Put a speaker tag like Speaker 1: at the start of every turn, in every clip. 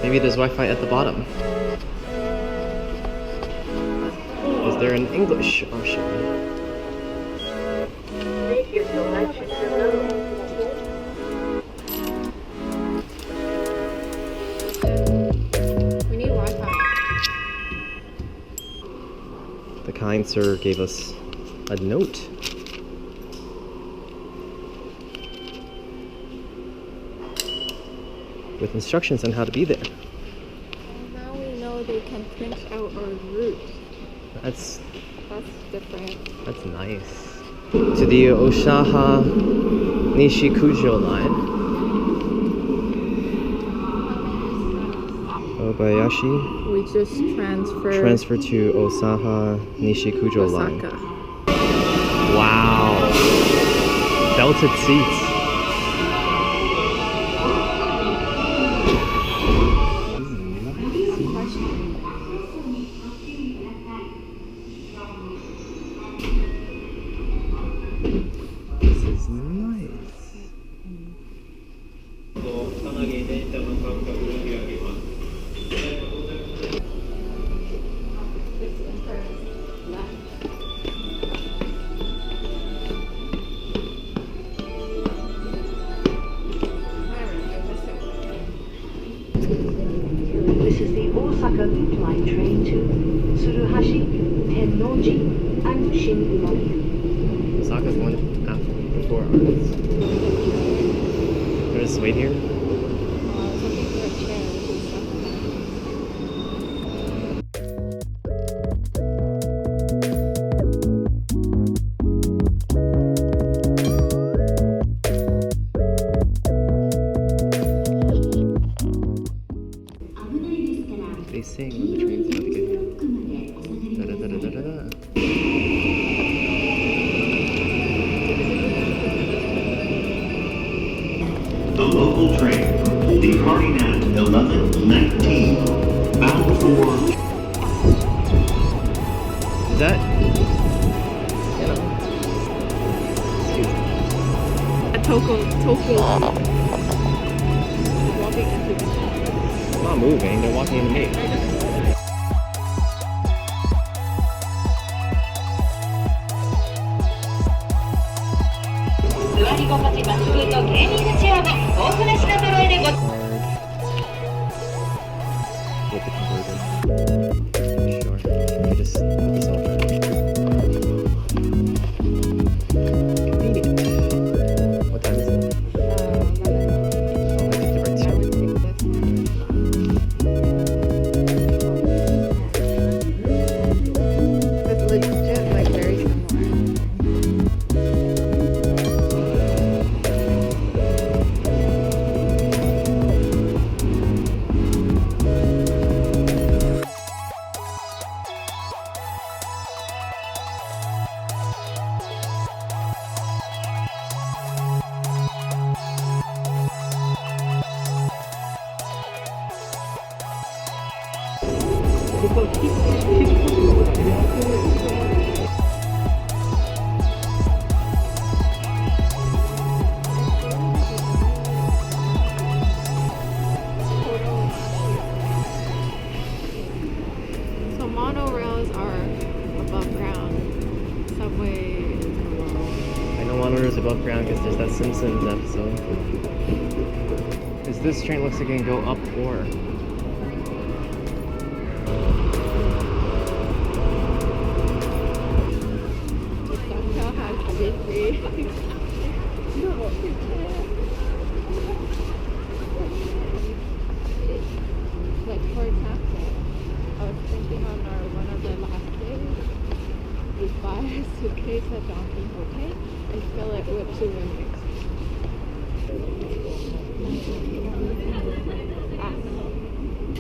Speaker 1: Maybe there's Wi-Fi at the bottom. Is there an English option?
Speaker 2: We need Wi-Fi.
Speaker 1: The kind sir gave us a note. With instructions on how to be there.
Speaker 2: Now we know they can print out our route.
Speaker 1: That's
Speaker 2: different.
Speaker 1: That's nice. To the Osaka Nishikujo line. Obayashi.
Speaker 2: We just
Speaker 1: Transfer to Osaka Nishikujo line.
Speaker 2: Osaka.
Speaker 1: Wow. Belted seats. This is nice.
Speaker 3: This is the Osaka Loop Line train to Tsuruhashi, Tennoji, and Shin-Umori.
Speaker 1: Osaka's one before ours. Can I just wait here? They sing when the train's about to get here. Da da da da da da.
Speaker 4: The local train departing at 11:19, bound for...
Speaker 1: Is that? Excuse me.
Speaker 2: Tokyo.
Speaker 1: I'm not moving, they're walking into me. With the converter. Sure. Let me just put this over. Convenient. What time is it? Oh, I think the right time.
Speaker 2: It's legit like very similar. So monorails are above ground. Subway is below.
Speaker 1: I know monorail is above ground because there's that Simpsons episode. Is this train looks like it can go up or?
Speaker 2: Osaka has busy. Like for example, I was thinking on one of the last days, we buy a suitcase at Don Quixote and fill it with souvenirs.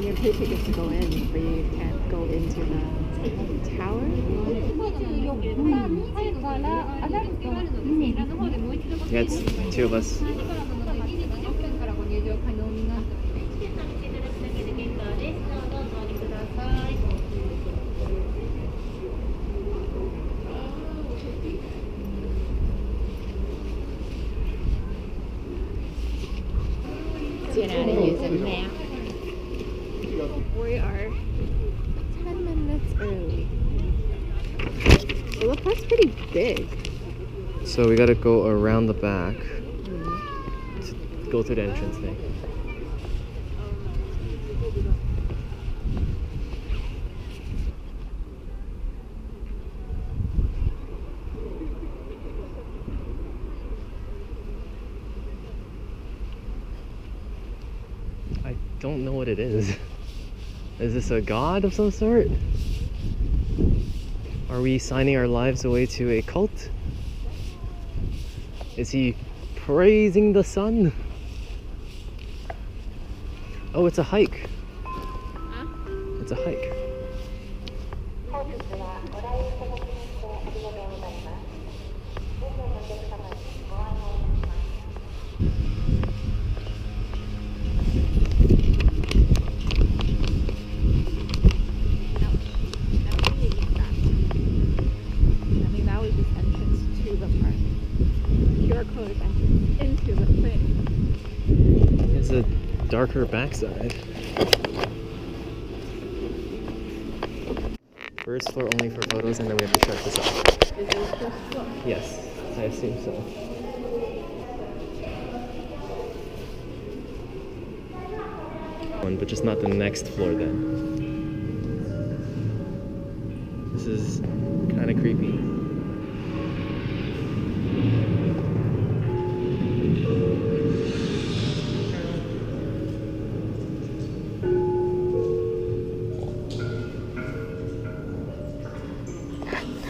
Speaker 2: You have 2 tickets to go in, but you can't go into the tower.
Speaker 1: Yeah, it's 2 of us.
Speaker 2: So you know how to use a map. We are 10 minutes early. Well, the park's pretty big.
Speaker 1: So we gotta go around the back to go through the entrance thing. I don't know what it is. Is this a god of some sort? Are we signing our lives away to a cult? Is he praising the sun? Oh, it's a hike.
Speaker 2: Huh?
Speaker 1: It's a hike.
Speaker 2: I think that was just entrance to the park. QR code is entrance into the thing.
Speaker 1: It's a darker backside. First floor only for photos, and then we have to shut this off.
Speaker 2: Is it the first floor?
Speaker 1: Yes, I assume so. One, but just not the next floor then. This is kind of creepy.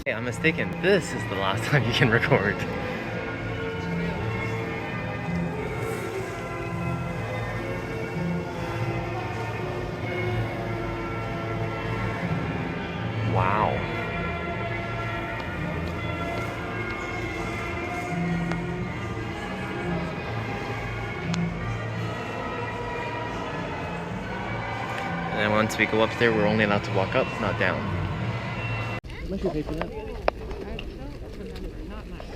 Speaker 1: Hey, I'm mistaken. This is the last time you can record. Wow. And then once we go up there, we're only allowed to walk up, not down. How much you pay for that?
Speaker 2: I don't remember, not much.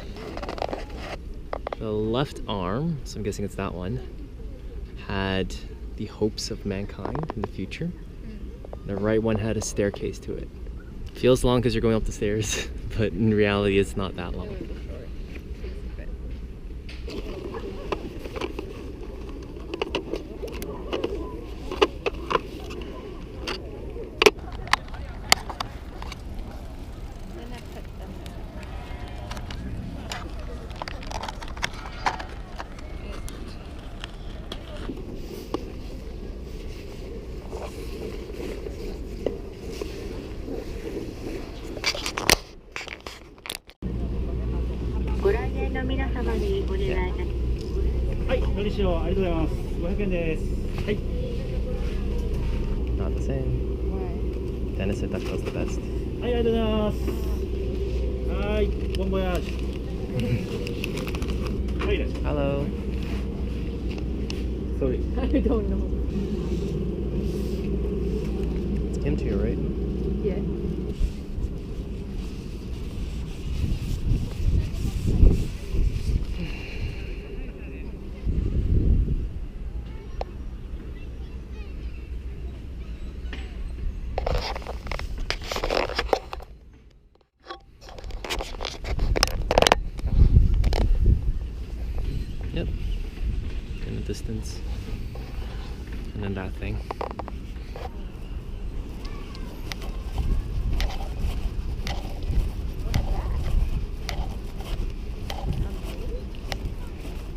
Speaker 1: The left arm, so I'm guessing it's that one, had the hopes of mankind in the future. The right one had a staircase to it. Feels long because you're going up the stairs, but in reality it's not that long. Yeah.
Speaker 5: はい、のり塩ありがとうございます。500円です。はい。
Speaker 1: Not the same.
Speaker 2: Why?
Speaker 1: Dennis said that was the best.
Speaker 5: はい、ありがとうございます。はい、ボンボヤージュ。はい、いらっしゃい。
Speaker 1: Hello.
Speaker 5: Sorry.
Speaker 2: I don't know.
Speaker 1: It's him to your right.
Speaker 2: Yeah.
Speaker 1: Yep. In the distance. And then that thing.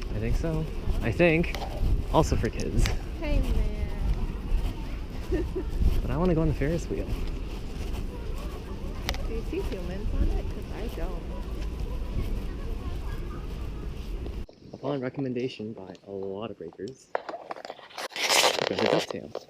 Speaker 1: I think so. I think. Also for kids.
Speaker 2: Hey man.
Speaker 1: But I want to go on the Ferris wheel.
Speaker 2: Do you see humans on it? Because I don't.
Speaker 1: Upon recommendation by a lot of breakers, go to DuckTales.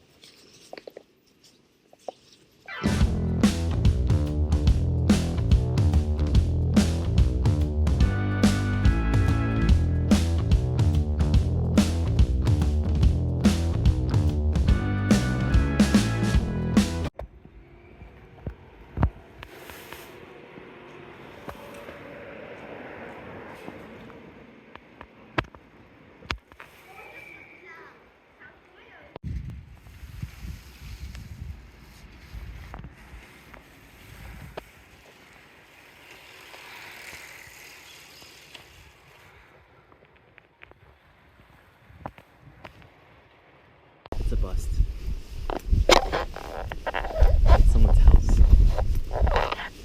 Speaker 1: at someone's house.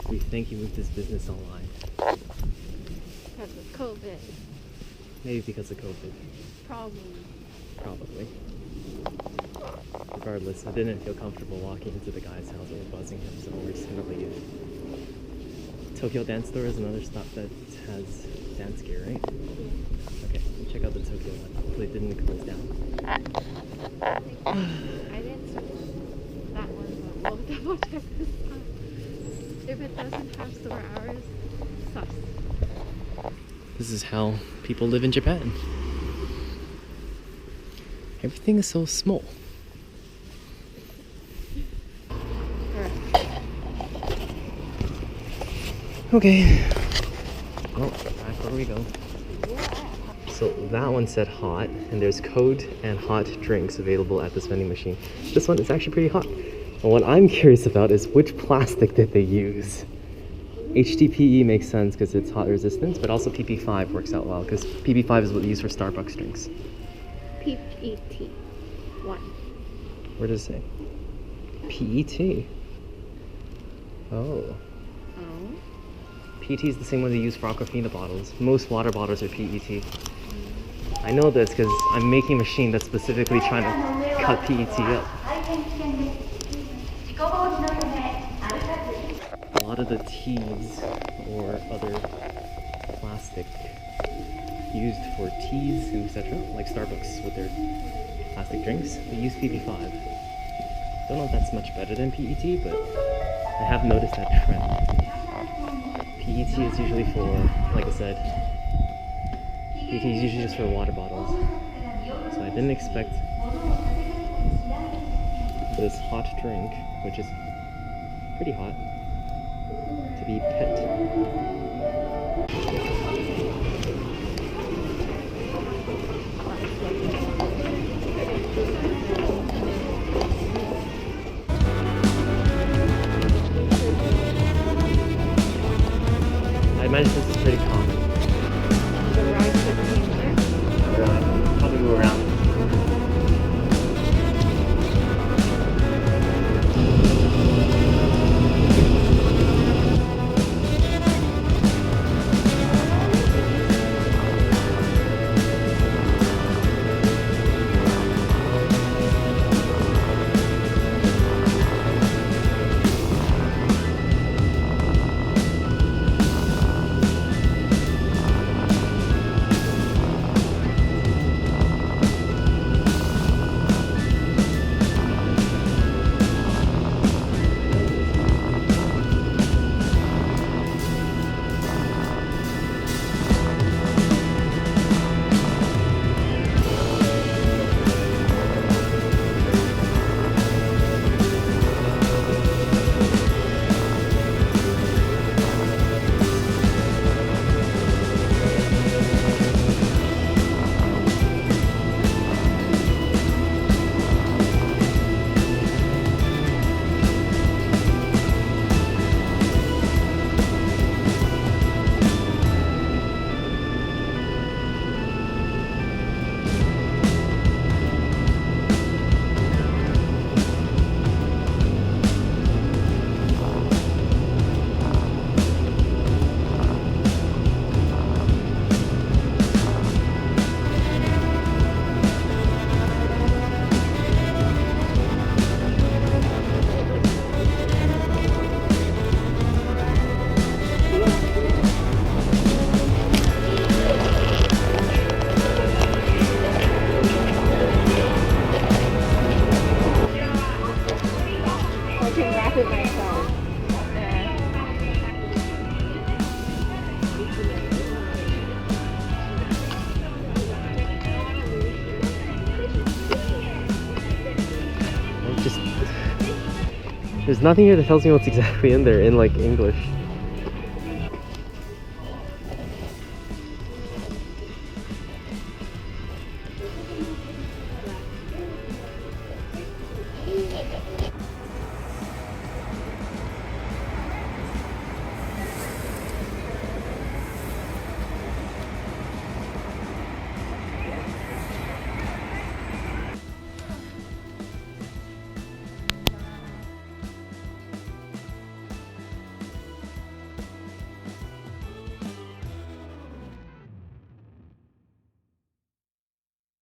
Speaker 1: We think he moved his business online.
Speaker 2: Because of COVID.
Speaker 1: Maybe because of COVID.
Speaker 2: Probably.
Speaker 1: Regardless, I didn't feel comfortable walking into the guy's house or buzzing him, so we're just gonna leave. Tokyo Dance Store is another stop that has dance gear, right? Okay, we'll check out the Tokyo one. Hopefully it didn't close down.
Speaker 2: I didn't search that one, but we'll double check this time. If it doesn't have store hours, sus.
Speaker 1: This is how people live in Japan. Everything is so small. Okay. Oh, back where we go. So that one said hot, and there's cold and hot drinks available at this vending machine. This one is actually pretty hot. And what I'm curious about is which plastic did they use? HDPE makes sense because it's hot resistance, but also PP5 works out well because PP5 is what they use for Starbucks drinks.
Speaker 2: PET. 1.
Speaker 1: Where does it say? PET. Oh. PET is the same one they use for Aquafina bottles. Most water bottles are PET. I know this because I'm making a machine that's specifically trying to cut PET up. A lot of the teas or other plastic used for teas and etc., like Starbucks with their plastic drinks, they use PP5. Don't know if that's much better than PET, but I have noticed that trend. PET is usually for, like I said, PET is usually just for water bottles. So I didn't expect this hot drink, which is pretty hot, to be PET. I imagine this is pretty common.
Speaker 2: The rice that came there.
Speaker 1: Probably go around. There's nothing here that tells me what's exactly in there in like English.